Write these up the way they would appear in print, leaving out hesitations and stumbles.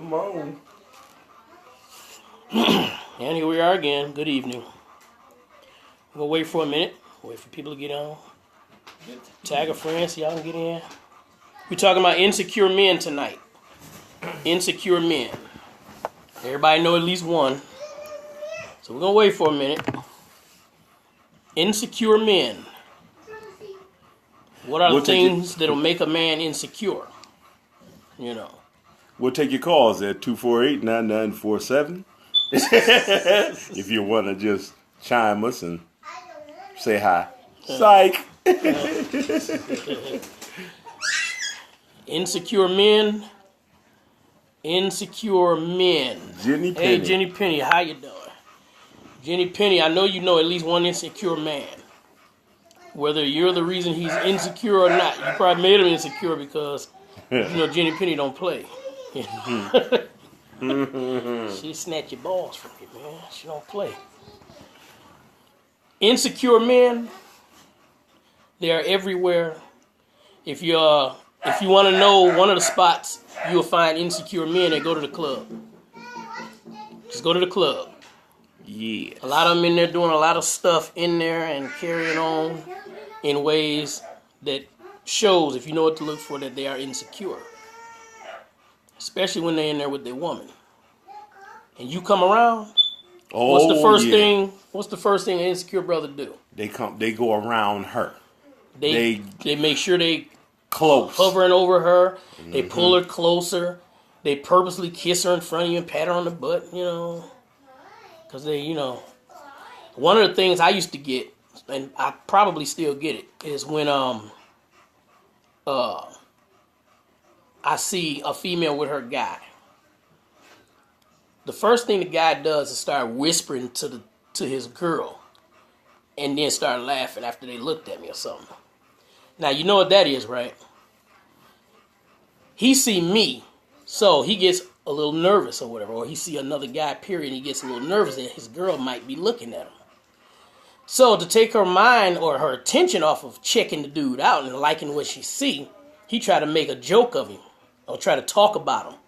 Come on. And here we are again. Good evening. We'll wait for a minute. Wait for people to get on. Tag a friend so y'all can get in. We're talking about insecure men tonight. Insecure men. Everybody know at least one. So we're going to wait for a minute. Insecure men. What are the things that'll make a man insecure? You know. We'll take your calls at 248-9947. If you want to just chime us and say hi. Psych. Insecure men. Insecure men. Jenny Penny. Hey, Jenny Penny, how you doing? Jenny Penny, I know you know at least one insecure man. Whether you're the reason he's insecure or not, you probably made him insecure because you know Jenny Penny don't play. She snatch your balls from you, man. She don't play. Insecure men, they are everywhere. If you want to know one of the spots you'll find insecure men, they go to the club. Just go to the club. Yeah. A lot of them in there doing a lot of stuff in there and carrying on in ways that shows, if you know what to look for, that they are insecure. Especially when they're in there with their woman. And you come around, what's the first thing an insecure brother do? They go around her. They make sure they close. Hovering over her. Mm-hmm. They pull her closer. They purposely kiss her in front of you and pat her on the butt, you know. Because they, you know. One of the things I used to get, and I probably still get it, is when I see a female with her guy. The first thing the guy does is start whispering to his girl and then start laughing after they looked at me or something. Now, you know what that is, right? He see me, so he gets a little nervous or whatever, or he see another guy, period, and he gets a little nervous that his girl might be looking at him. So to take her mind or her attention off of checking the dude out and liking what she see, he try to make a joke of him or try to talk about him.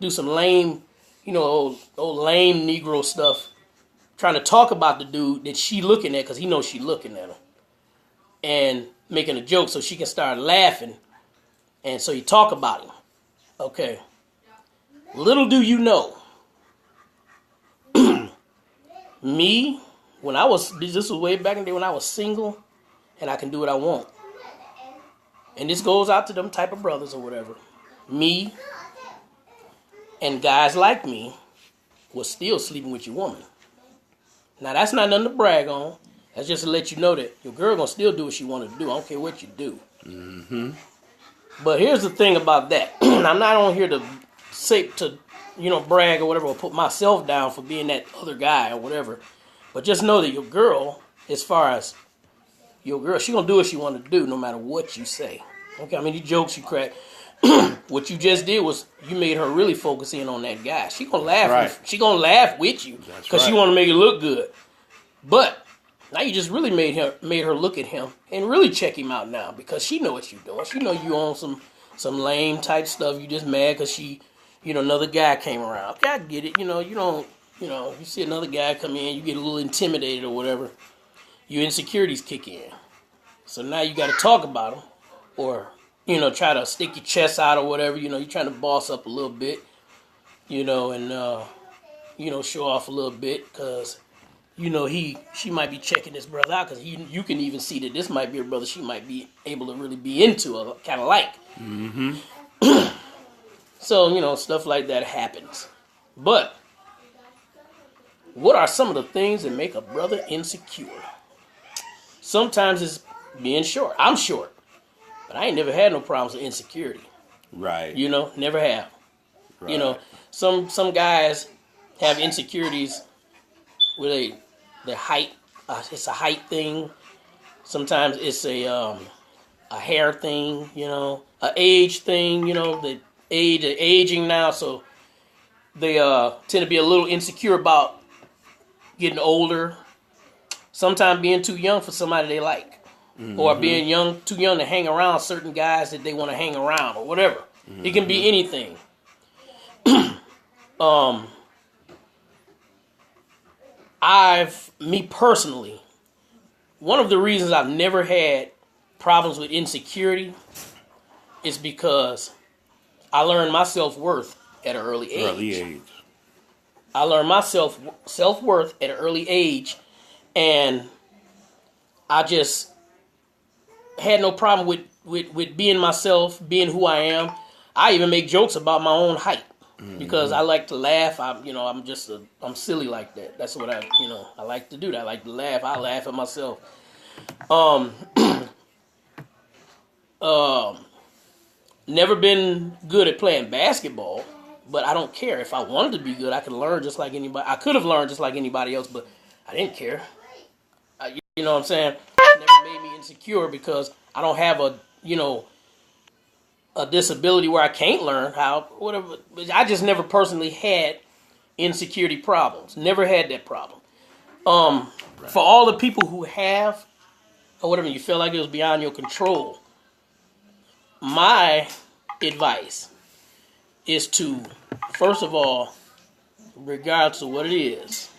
Do some lame, you know, old lame Negro stuff, trying to talk about the dude that she looking at because he knows she looking at him. And making a joke so she can start laughing. And so you talk about him. Okay. Little do you know, me, this was way back in the day when I was single and I can do what I want. And this goes out to them type of brothers or whatever. Me and guys like me was still sleeping with your woman. Now that's not nothing to brag on. That's just to let you know that your girl gonna still do what she wanted to do. I don't care what you do. Mm-hmm. But here's the thing about that. I'm not on here to say brag or whatever, or put myself down for being that other guy or whatever. But just know that your girl, as far as your girl, she gonna do what she want to do no matter what you say. Okay, I mean, you jokes you crack. What you just did was you made her really focus in on that guy. She gonna laugh. Right. She gonna laugh with you because she want to make it look good. But now you just really made her look at him and really check him out now because she know what you're doing. She know you on some lame type stuff. You just mad because another guy came around. Okay, I get it. You see another guy come in, you get a little intimidated or whatever. Your insecurities kick in. So now you got to talk about them or, try to stick your chest out or whatever. You're trying to boss up a little bit, and, show off a little bit because, she might be checking this brother out because you can even see that this might be a brother she might be able to really be into or kind of like. Mm-hmm. So, stuff like that happens. But what are some of the things that make a brother insecure? Sometimes it's being short. I'm short, but I ain't never had no problems with insecurity. Right. Never have. Right. Some guys have insecurities with their height. It's a height thing. Sometimes it's a hair thing. A age thing. The aging now, so they tend to be a little insecure about getting older. Sometimes being too young for somebody they like. Mm-hmm. Or being too young to hang around certain guys that they want to hang around or whatever. Mm-hmm. It can be anything. Me personally, one of the reasons I've never had problems with insecurity is because I learned my self-worth at an early age. I learned my self-worth at an early age, and I just had no problem with being myself, being who I am. I even make jokes about my own height because I like to laugh. I'm silly like that. That's what I like to do. I like to laugh. I laugh at myself. Never been good at playing basketball, but I don't care. If I wanted to be good, I could learn just like anybody. I could have learned just like anybody else, but I didn't care. You know what I'm saying? It never made me insecure because I don't have a disability where I can't learn how, whatever. I just never personally had insecurity problems. Never had that problem. For all the people who have, or whatever, you feel like it was beyond your control, my advice is to, first of all, regardless of what it is,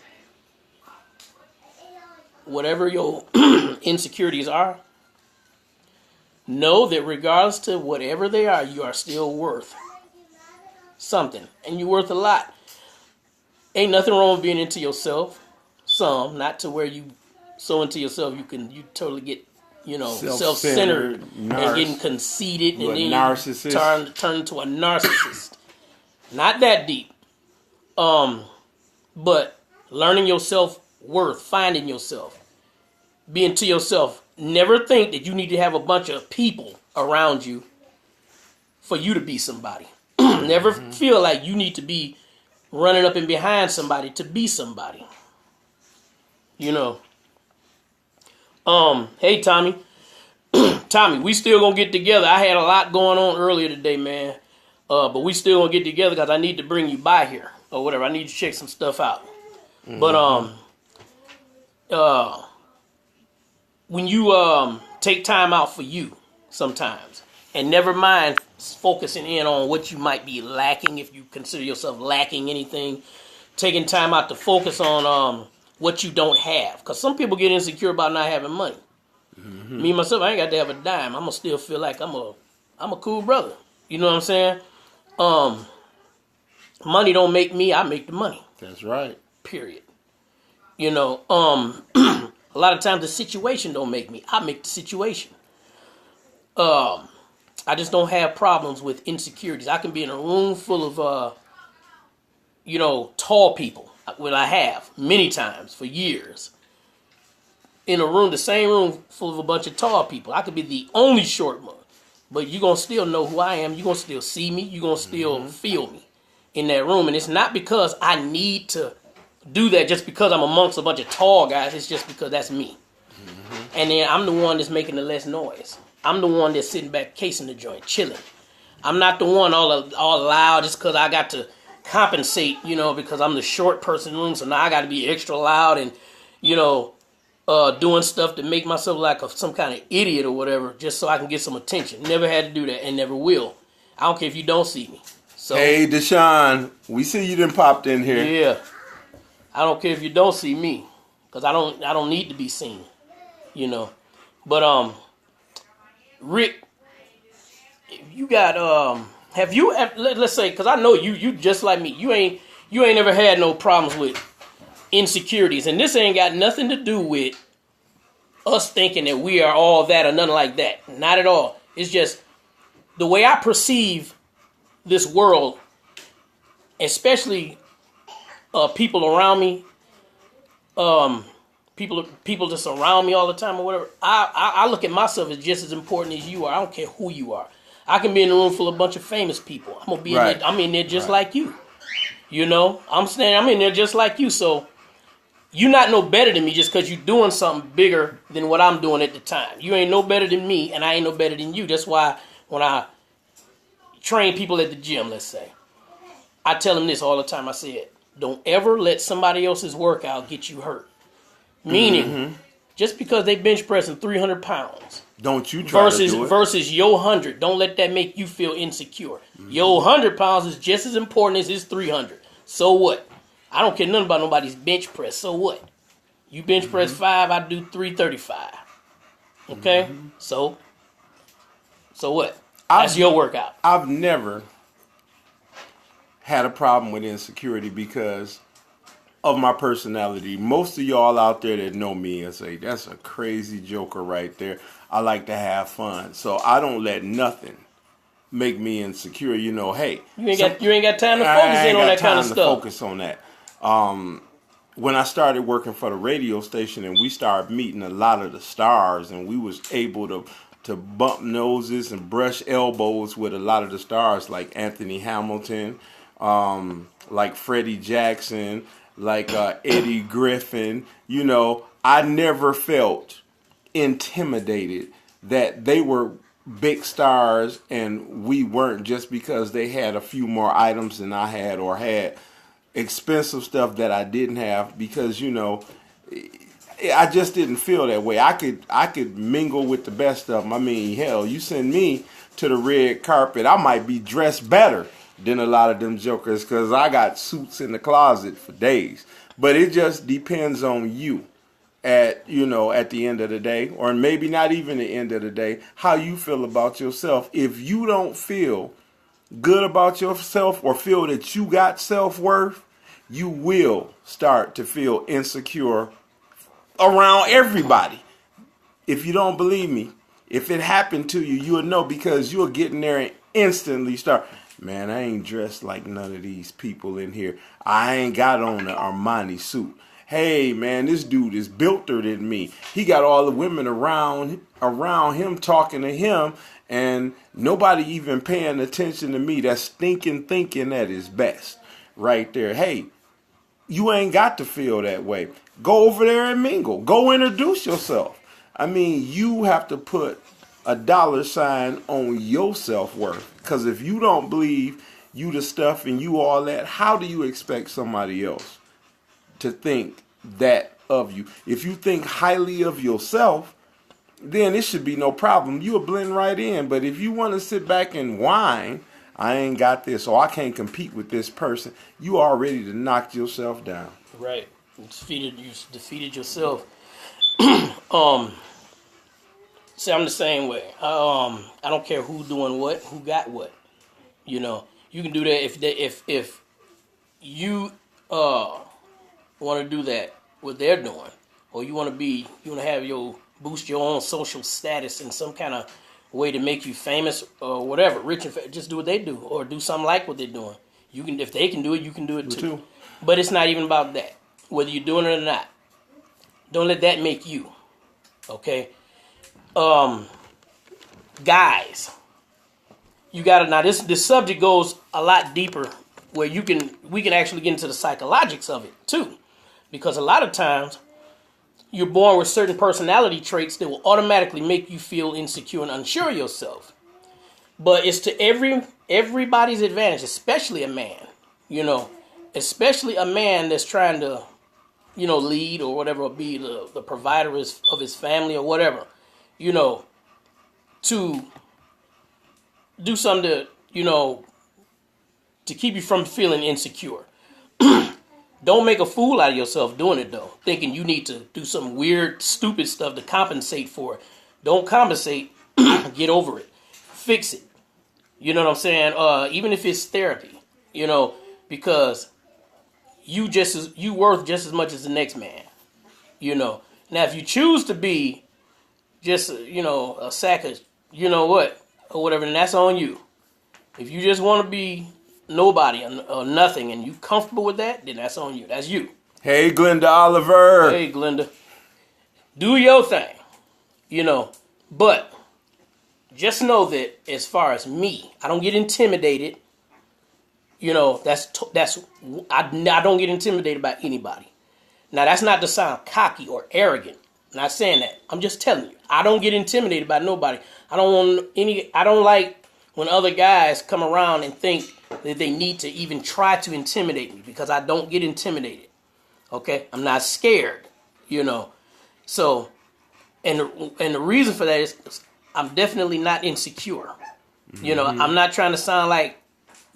whatever your insecurities are, know that regardless to whatever they are, you are still worth something. And you're worth a lot. Ain't nothing wrong with being into yourself. Not to where you so into yourself you totally get, self-centered and getting conceited and then narcissist. Turn into a narcissist. Not that deep. But learning your self-worth, finding yourself, being to yourself. Never think that you need to have a bunch of people around you for you to be somebody. Never feel like you need to be running up and behind somebody to be somebody. Hey, Tommy. Tommy, we still gonna get together. I had a lot going on earlier today, man. But we still gonna get together because I need to bring you by here or whatever. I need to check some stuff out. But when you take time out for you sometimes, and never mind focusing in on what you might be lacking, if you consider yourself lacking anything, taking time out to focus on what you don't have. Because some people get insecure about not having money. Me, myself, I ain't got to have a dime. I'm going to still feel like I'm a cool brother. You know what I'm saying? Money don't make me, I make the money. That's right. Period. A lot of times the situation don't make me, I make the situation. I just don't have problems with insecurities. I can be in a room full of, tall people. What I have many times for years. In a room, the same room full of a bunch of tall people. I could be the only short one, but you're going to still know who I am. You're going to still see me. You're going to still feel me in that room. And it's not because I need to do that just because I'm amongst a bunch of tall guys. It's just because that's me. And then I'm the one that's making the less noise. I'm the one that's sitting back casing the joint, chilling. I'm not the one all loud just because I got to compensate, because I'm the short person in the room. So now I got to be extra loud and, doing stuff to make myself like some kind of idiot or whatever, just so I can get some attention. Never had to do that and never will. I don't care if you don't see me. So, hey, Deshaun, we see you done popped in here. Yeah. I don't care if you don't see me, because I don't need to be seen, But, Rick, you got, have you, let's say, because I know you just like me, you ain't ever had no problems with insecurities, and this ain't got nothing to do with us thinking that we are all that or nothing like that. Not at all. It's just the way I perceive this world, especially people around me, people just around me all the time or whatever. I look at myself as just as important as you are. I don't care who you are. I can be in a room full of a bunch of famous people. I'm gonna be in there, I'm in there just like you. I'm in there just like you. So you're not no better than me just because you're doing something bigger than what I'm doing at the time. You ain't no better than me, and I ain't no better than you. That's why when I train people at the gym, let's say, I tell them this all the time. I said, don't ever let somebody else's workout get you hurt. Meaning, just because they bench pressing 300 pounds, don't you try to do it. Versus your 100, don't let that make you feel insecure. Your 100 pounds is just as important as his 300. So what? I don't care nothing about nobody's bench press. So what? You bench press 5, I do 335. Okay? So what? That's your workout. I've never had a problem with insecurity because of my personality. Most of y'all out there that know me and say, that's a crazy joker right there. I like to have fun. So I don't let nothing make me insecure. You know, hey. You ain't got time to focus in on that kind of stuff. Focus on that. When I started working for the radio station and we started meeting a lot of the stars and we was able to bump noses and brush elbows with a lot of the stars like Anthony Hamilton, like Freddie Jackson, like Eddie Griffin, you know, I never felt intimidated that they were big stars and we weren't, just because they had a few more items than I had or had expensive stuff that I didn't have, because, you know, I just didn't feel that way. I could mingle with the best of them. I mean, hell, you send me to the red carpet, I might be dressed better than a lot of them jokers because I got suits in the closet for days. But it just depends on you at the end of the day, or maybe not even the end of the day, how you feel about yourself. If you don't feel good about yourself or feel that you got self-worth, you will start to feel insecure around everybody. If you don't believe me, if it happened to you, you'll know, because you'll get in there and instantly start, man, I ain't dressed like none of these people in here. I ain't got on an Armani suit. Hey, man, this dude is builter than me. He got all the women around him talking to him, and nobody even paying attention to me. That's thinking at his best right there. Hey, you ain't got to feel that way. Go over there and mingle. Go introduce yourself. I mean, you have to put a $sign on your self-worth. Because if you don't believe you the stuff and you all that, how do you expect somebody else to think that of you? If you think highly of yourself, then it should be no problem. You'll blend right in. But if you want to sit back and whine, I ain't got this, or I can't compete with this person, you are ready to knock yourself down. Right. You defeated yourself. See, I'm the same way. I don't care who doing what, who got what. You know, you can do that if you want to do that, what they're doing, or you want to have boost your own social status in some kind of way to make you famous or whatever, rich and just do what they do, or do something like what they're doing. You can, if they can do it, you can do it too. But it's not even about that, whether you're doing it or not. Don't let that make you. Okay. Guys, you gotta, now this subject goes a lot deeper, where we can actually get into the psychologics of it too, because a lot of times you're born with certain personality traits that will automatically make you feel insecure and unsure of yourself. But it's to everybody's advantage, especially a man, especially a man that's trying to, lead or whatever, or be the provider of his family or whatever, to do something to keep you from feeling insecure. Don't make a fool out of yourself doing it, though, thinking you need to do some weird, stupid stuff to compensate for it. Don't compensate. Get over it. Fix it. You know what I'm saying? Even if it's therapy, because you worth just as much as the next man. Now, if you choose to be just, a sack of, or whatever, then that's on you. If you just want to be nobody or nothing and you comfortable with that, then that's on you. That's you. Hey, Glenda Oliver. Hey, Glenda. Do your thing, but just know that as far as me, I don't get intimidated. I don't get intimidated by anybody. Now, that's not to sound cocky or arrogant. I'm not saying that. I'm just telling you, I don't get intimidated by nobody. I don't like when other guys come around and think that they need to even try to intimidate me, because I don't get intimidated. Okay? I'm not scared, So, and the reason for that is I'm definitely not insecure. Mm-hmm. I'm not trying to sound like,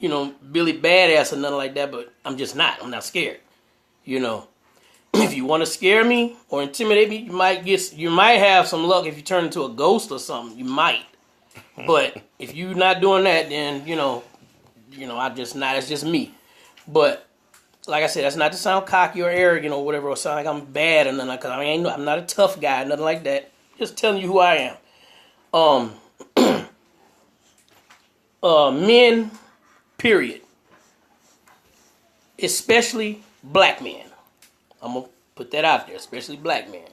Billy Badass or nothing like that, but I'm just not. I'm not scared. If you want to scare me or intimidate me, you might have some luck if you turn into a ghost or something. You might. But if you're not doing that, then I'm just not. It's just me. But like I said, that's not to sound cocky or arrogant or whatever, or sound like I'm bad or nothing. Because I'm not a tough guy, nothing like that. Just telling you who I am. Men, period. Especially black men. I'm gonna put that out there, especially black men.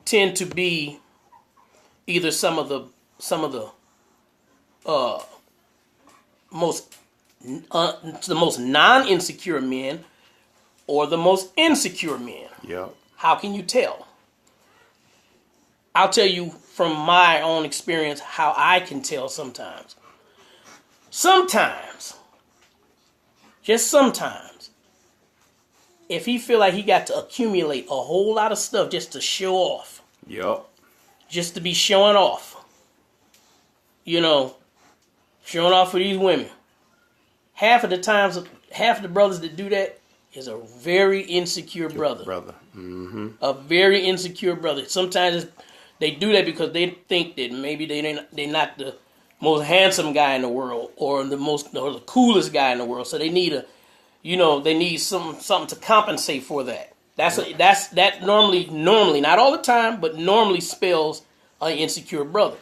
Tend to be either some of the most non-insecure men or the most insecure men. Yep. How can you tell? I'll tell you from my own experience how I can tell sometimes. Sometimes, just sometimes, if he feel like he got to accumulate a whole lot of stuff just to show off. Yep. Just to be showing off. Showing off for these women. Half of the brothers that do that is a very insecure brother. Mm-hmm. A very insecure brother. Sometimes they do that because they think that maybe they're not the most handsome guy in the world or the coolest guy in the world. So they need something to compensate for that. That normally not all the time, but normally spells an insecure brother.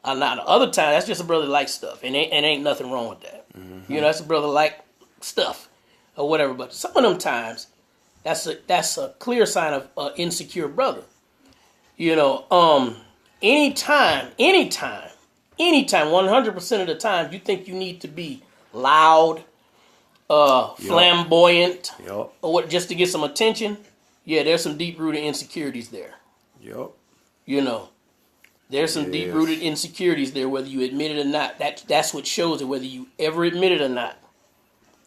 Not other time, that's just a brother that likes stuff, and ain't nothing wrong with that. Mm-hmm. That's a brother like stuff or whatever. But some of them times, that's a clear sign of an insecure brother. Anytime, 100% of the time, you think you need to be loud, flamboyant, yep. or what, just to get some attention. Yeah, there's some deep-rooted insecurities there. Yep. There's some deep-rooted insecurities there, whether you admit it or not. That's what shows it, whether you ever admit it or not.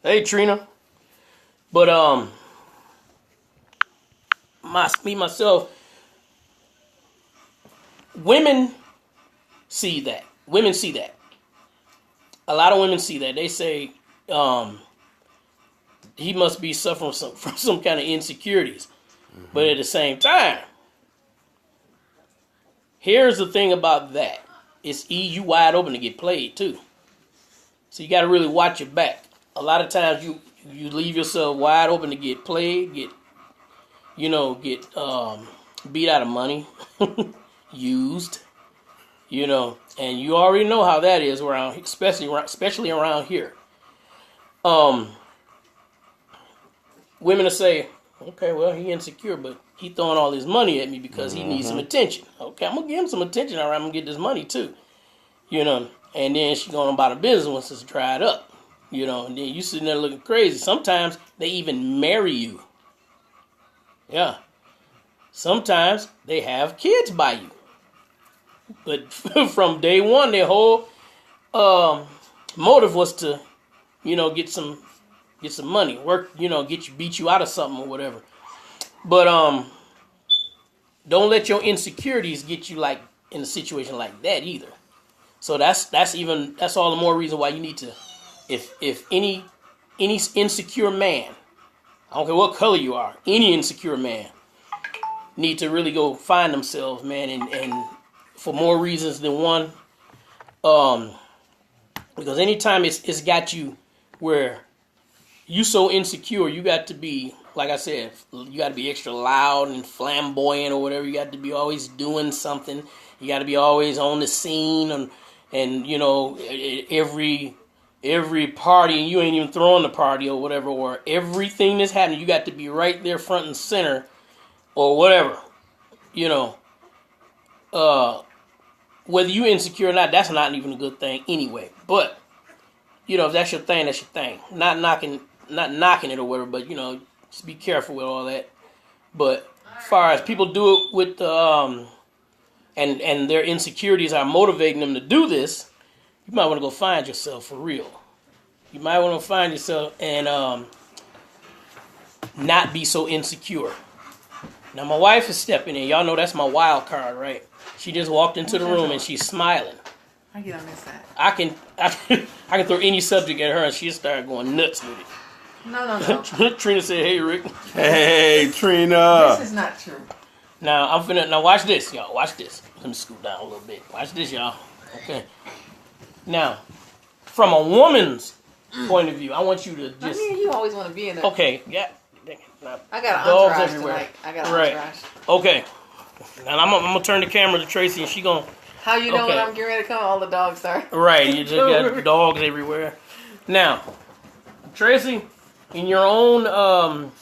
Hey, Trina. But myself, women see that. Women see that. A lot of women see that. They say he must be suffering from some kind of insecurities. Mm-hmm. But at the same time, here's the thing about that. It's you wide open to get played too. So you got to really watch your back. A lot of times you leave yourself wide open to get played, get beat out of money, used, and you already know how that is around, especially around here. Women will say, okay, well, he insecure, but he throwing all his money at me because he needs some attention. Okay, I'm going to give him some attention. All right, I'm going to get this money too. And then she going about her business once it's dried up. And then you sitting there looking crazy. Sometimes they even marry you. Yeah. Sometimes they have kids by you. But from day one, their whole motive was to, get some money, work, beat you out of something or whatever. But don't let your insecurities get you like in a situation like that either. So that's all the more reason why you need to, if any insecure man, I don't care what color you are, any insecure man need to really go find themselves, man, and for more reasons than one. Because anytime it's got you where you so insecure, you got to be, like I said, you got to be extra loud and flamboyant or whatever. You got to be always doing something. You got to be always on the scene and every party, and you ain't even throwing the party or whatever, or everything that's happening, you got to be right there front and center or whatever. Whether you insecure or not, that's not even a good thing anyway. But if that's your thing, that's your thing. Not knocking it or whatever, but just be careful with all that. But as far as people do it with and their insecurities are motivating them to do this, you might want to go find yourself for real. You might want to find yourself and not be so insecure. Now my wife is stepping in. Y'all know that's my wild card, right? She just walked into the room and she's smiling. I get on this side. I can throw any subject at her and she'll start going nuts with it. No. Trina said, "Hey, Rick." Hey, Trina. This is not true. Now now watch this, y'all. Watch this. Let me scoot down a little bit. Watch this, y'all. Okay. Now, from a woman's point of view, I want you to just. You always want to be in there. Okay. Yeah. Now, I got an dogs entourage everywhere. tonight. I got an Right. entourage. Okay. Now I'm gonna turn the camera to Tracy, and she gonna. How you know Okay. when I'm getting ready to come? All the dogs are. Right. You just got dogs everywhere. Now, Tracy, in your own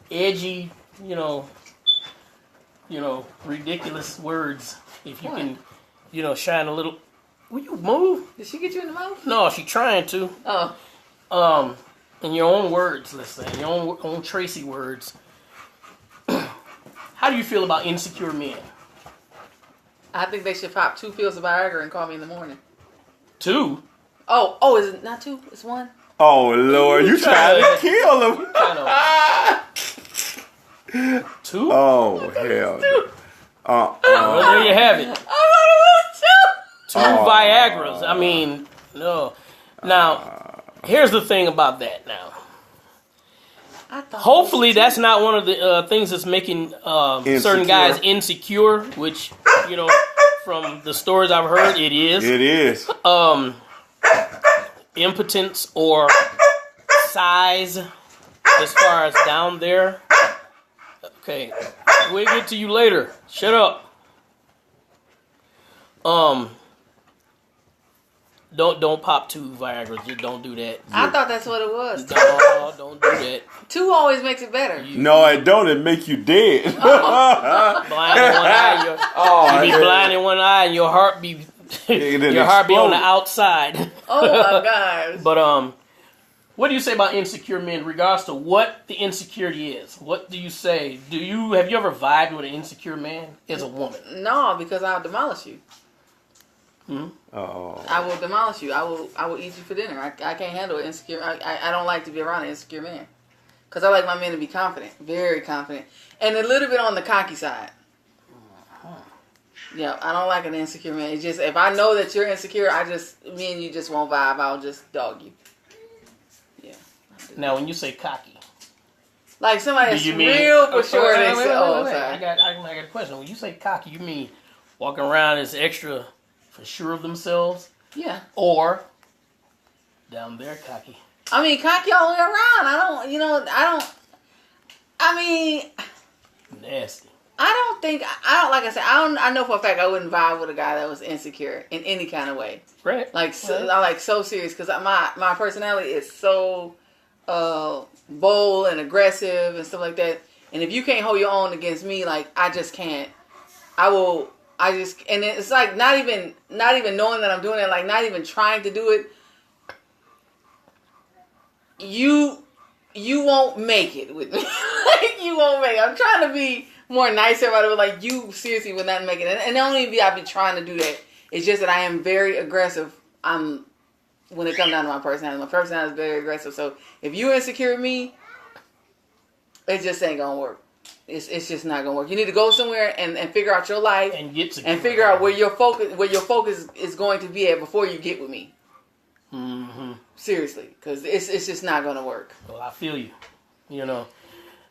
edgy, ridiculous words, if you What? can, shine a little. Will you move? Did she get you in the mouth? No, she trying to. Oh. In your own words, let's say, in your own Tracy words. How do you feel about insecure men? I think they should pop 2 pills of Viagra and call me in the morning. 2? Oh, is it not 2? It's 1? Oh, Lord, you trying to kill him. Kind of. 2? Oh, hell. Well, there you have it. I thought it 2 Viagras. I mean, no. Now, here's the thing about that now. I thought Hopefully, that's not one of the things that's making certain guys insecure, which, from the stories I've heard, it is. It is. Impotence or size as far as down there. Okay, we'll get to you later. Shut up. Don't pop 2 Viagra. Just don't do that. I thought that's what it was. No, don't do that. 2 always makes it better. No, it don't. It make you dead. Blind in one eye. You be blind in one eye, and your heart be your heart be on the outside. Oh my gosh. But what do you say about insecure men in regards to what the insecurity is? What do you say? Have you ever vibed with an insecure man as a woman? No, because I'll demolish you. Oh. I will demolish you. I will eat you for dinner. I can't handle an insecure. I don't like to be around an insecure man. Because I like my men to be confident. Very confident. And a little bit on the cocky side. Yeah, I don't like an insecure man. It's just, if I know that you're insecure, me and you just won't vibe. I'll just dog you. Yeah. Now, when you say cocky, like somebody that's do you mean real for sure. Wait, Sorry. I got a question. When you say cocky, you mean walking around as extra for sure of themselves, Yeah. or down there cocky? I mean, cocky all the way around. Nasty. I know for a fact I wouldn't vibe with a guy that was insecure in any kind of way. Right. Like, so serious, because my personality is so bold and aggressive and stuff like that. And if you can't hold your own against me, like, I just can't. And it's like not even knowing that I'm doing it, like not even trying to do it. You won't make it with me. Like, you won't make it. I'm trying to be more nicer about it, but like, you seriously would not make it. And don't even be, I've been trying to do that. It's just that I am very aggressive. When it comes down to my personality is very aggressive. So if you're insecure with me, it just ain't gonna work. It's just not gonna work. You need to go somewhere and figure out your life And get secure. and figure out where your focus is going to be at before you get with me. Mm-hmm. Seriously, because it's just not gonna work. Well, I feel you.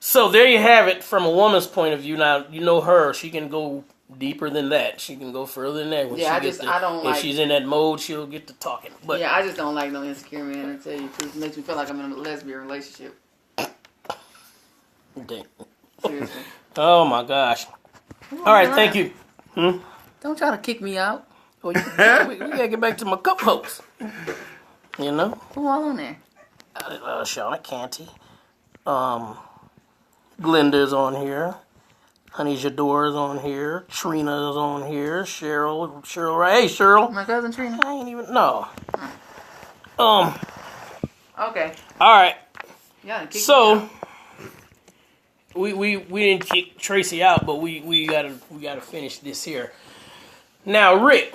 So there you have it from a woman's point of view. Now, you know her. She can go deeper than that. She can go further than that. If she's in that mode, she'll get to talking. But yeah, I just don't like no insecure man. To tell you the truth, it makes me feel like I'm in a lesbian relationship. Dang. Seriously. Oh my gosh. All right, thank you. Don't try to kick me out. Well, we gotta get back to my cup host. Who all on there? Shauna Canty. Glenda's on here. Honey Jadora's on here. Trina's on here. Cheryl, right? Hey, Cheryl. My cousin Trina. I ain't even know. Okay. All right. Yeah. So we didn't kick Tracy out, but we gotta finish this here. Now, Rick,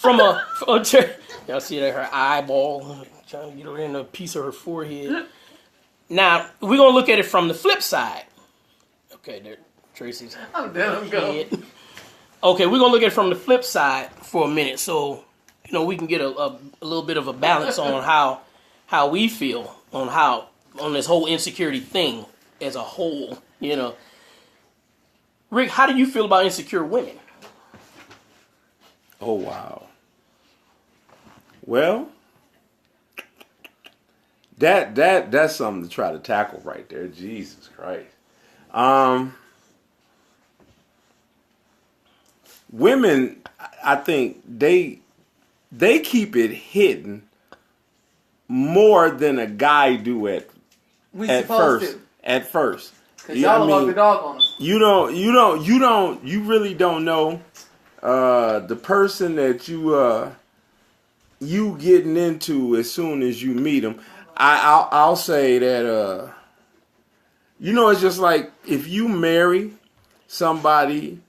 y'all see that her eyeball trying to get her in a piece of her forehead. Now we're gonna look at it from the flip side. Okay, there, Tracy's I'm done. head. Okay, we're gonna look at it from the flip side for a minute, so we can get a little bit of a balance on how we feel on this whole insecurity thing as a whole. Rick, how do you feel about insecure women? Oh wow. Well, that's something to try to tackle right there. Jesus Christ. Women, I think they keep it hidden more than a guy do at first. At first, because y'all love the dog on us. You really don't know the person that you getting into as soon as you meet them. I'll say that it's just like if you marry somebody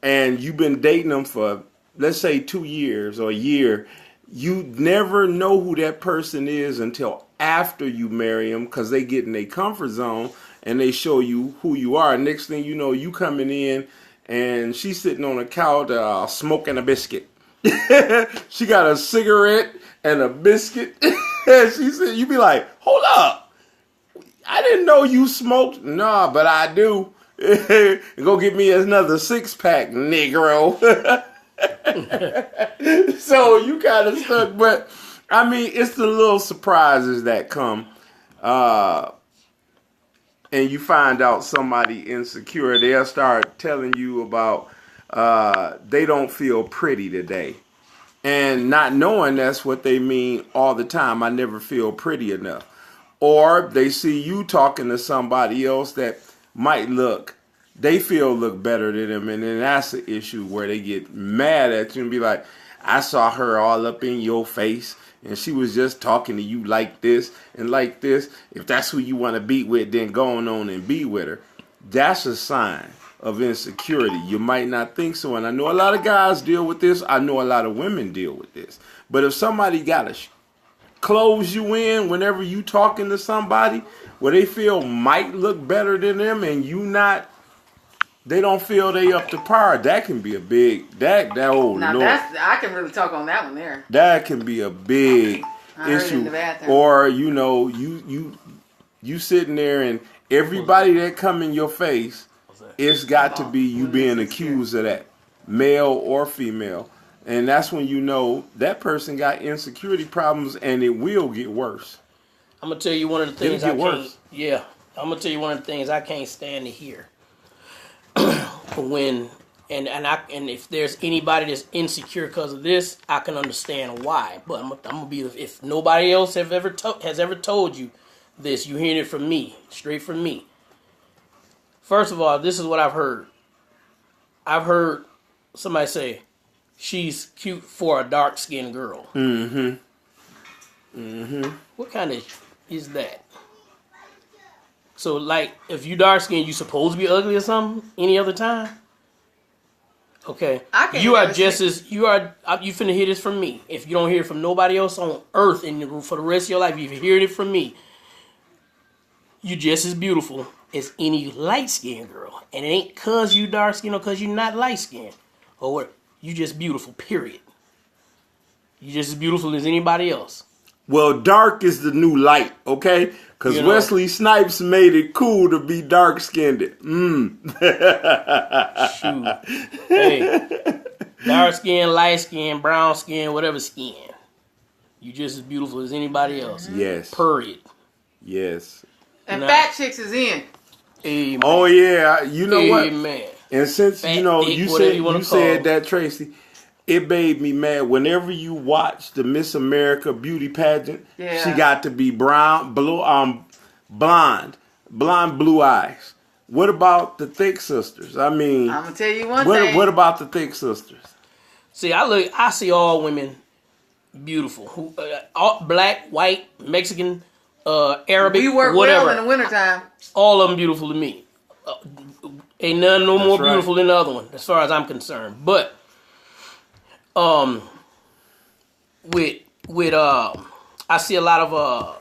and you've been dating them for, let's say, 2 years or a year, you never know who that person is until after you marry them, because they get in their comfort zone and they show you who you are. Next thing you know, you coming in and she's sitting on a couch smoking a biscuit. She got a cigarette and a biscuit. She said, you be like, hold up, I didn't know you smoked. Nah, but I do. Go get me another 6-pack, Negro. So you kind of stuck, but I mean, it's the little surprises that come, and you find out somebody insecure. They'll start telling you about they don't feel pretty today, and not knowing that's what they mean all the time. I never feel pretty enough. Or they see you talking to somebody else that might look better than them, and then that's the issue where they get mad at you and be like, I saw her all up in your face and she was just talking to you like this and like this. If that's who you want to be with, then go on and be with her. That's a sign of insecurity. You might not think so, and I know a lot of guys deal with this. I know a lot of women deal with this. But if somebody got to close you in whenever you talking to somebody where they feel might look better than them and you not, they don't feel they up to par, that can be a big I can really talk on that one there. That can be a big issue. Or you sitting there and everybody that come in your face, it's got to be you being accused of that, male or female. And that's when you know that person got insecurity problems, and it will get worse. I'm gonna tell you one of the things I'm gonna tell you one of the things I can't stand to hear. And if there's anybody that's insecure because of this, I can understand why. But I'm gonna be, if nobody else has ever told you this, you hearing it from me, straight from me. First of all, this is what I've heard. I've heard somebody say, she's cute for a dark-skinned girl. Mm-hmm. Mm-hmm. What kind of is that? So, like, if you dark-skinned, you supposed to be ugly or something any other time? Okay. You finna hear this from me. If you don't hear it from nobody else on earth and for the rest of your life, if you hear it from me, you just as beautiful as any light-skinned girl. And it ain't cause you dark-skinned or cause you not light-skinned. Or what? You just beautiful, period. You just as beautiful as anybody else. Well, dark is the new light, okay? Because Wesley Snipes made it cool to be dark-skinned. Shoot. Hey, dark skin, light skin, brown skin, whatever skin. You just as beautiful as anybody else. Yes. Period. Yes. And fat chicks is in. Amen. Oh, yeah. You know what? Amen. And since, Fat you dick, said that, Tracy, it made me mad. Whenever you watch the Miss America beauty pageant, she got to be blonde, blue eyes. What about the thick sisters? I mean, I'm gonna tell you one thing. What about the thick sisters? See, I see all women beautiful. All, black, white, Mexican, Arabic, we work whatever. well in the wintertime. All of them beautiful to me. Ain't none more beautiful than the other one, as far as I'm concerned. But I see a lot of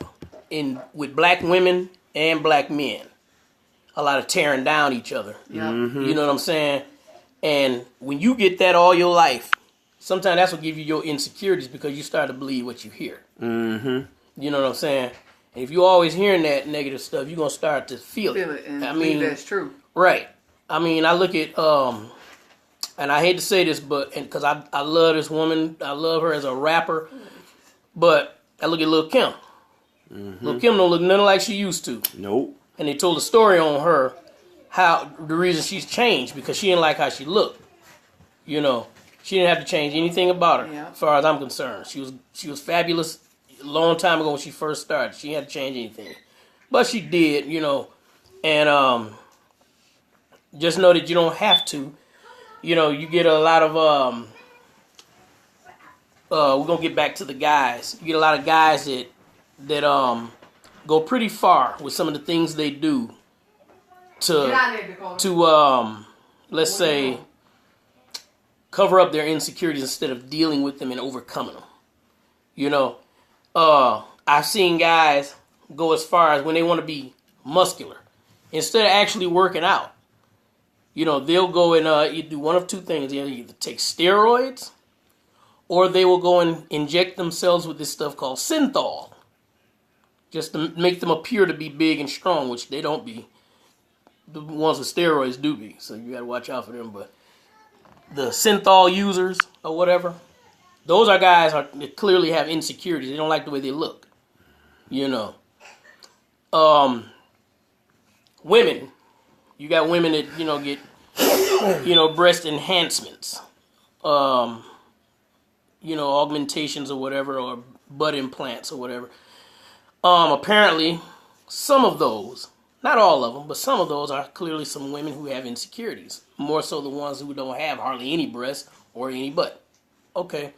with black women and black men, a lot of tearing down each other. Yeah. Mm-hmm. You know what I'm saying? And when you get that all your life, sometimes that's what give you your insecurities because you start to believe what you hear. Mm-hmm. You know what I'm saying? And if you're always hearing that negative stuff, you're gonna start to feel it. And I believe mean, that's true. right? I mean, I look at and I hate to say this, but because I love this woman, I love her as a rapper, but I look at Lil' Kim. Mm-hmm. Lil' Kim don't look nothing like she used to. Nope. And they told a story on her, how the reason she's changed because she didn't like how she looked. You know, she didn't have to change anything about her, as far as I'm concerned. She was fabulous a long time ago when she first started. She didn't have to change anything, but she did. You know, and just know that you don't have to. You know, you get a lot of we're gonna get back to the guys. You get a lot of guys that go pretty far with some of the things they do to let's say cover up their insecurities instead of dealing with them and overcoming them. You know, I've seen guys go as far as when they want to be muscular, instead of actually working out. You know, they'll go and you do one of two things. They'll either take steroids or they will go and inject themselves with this stuff called synthol, just to make them appear to be big and strong, which they don't be. The ones with steroids do be, so you got to watch out for them. But the synthol users or whatever, those are guys that clearly have insecurities. They don't like the way they look. You know, women. You got women that, you know, get, you know, breast enhancements, you know, augmentations or whatever, or butt implants or whatever. Apparently, some of those, not all of them, but some of those are clearly some women who have insecurities. More so the ones who don't have hardly any breast or any butt. Okay.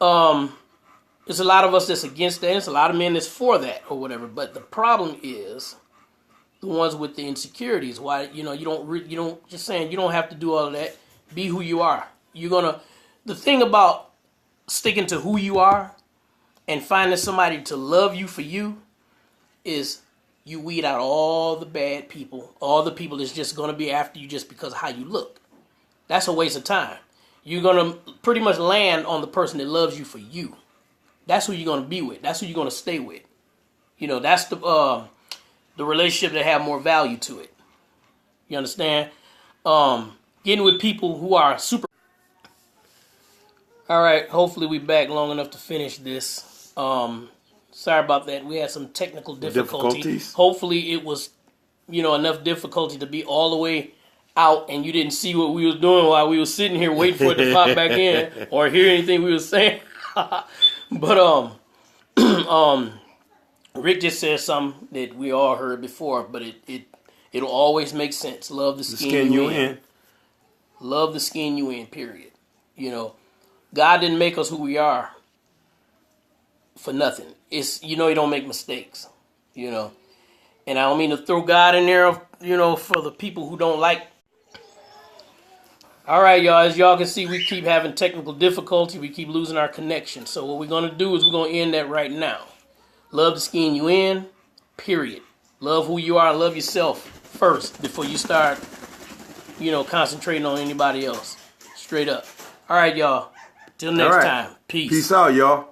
There's a lot of us that's against that. There's a lot of men that's for that or whatever. But the problem is the ones with the insecurities. Why, you know, you don't just saying you don't have to do all of that. Be who you are. The thing about sticking to who you are and finding somebody to love you for you is you weed out all the bad people, all the people that's just going to be after you just because of how you look. That's a waste of time. You're going to pretty much land on the person that loves you for you. That's who you're going to be with. That's who you're going to stay with. You know, that's the relationship that have more value to it. You understand? Getting with people who are super. All right, hopefully we back long enough to finish this. Sorry about that. We had some technical difficulties. Hopefully it was, you know, enough difficulty to be all the way out and you didn't see what we was doing while we was sitting here waiting for it to pop back in or hear anything we was saying. But Rick just said something that we all heard before, but it'll always make sense. Love the skin you in. Love the skin you in, period. You know, God didn't make us who we are for nothing. It's, you know, he don't make mistakes, you know. And I don't mean to throw God in there, you know, for the people who don't like. All right, y'all. As y'all can see, we keep having technical difficulty. We keep losing our connection. So what we're going to do is we're going to end that right now. Love the skin you in, period. Love who you are and love yourself first before you start, you know, concentrating on anybody else. Straight up. All right, y'all. Till next time. Peace. Peace out, y'all.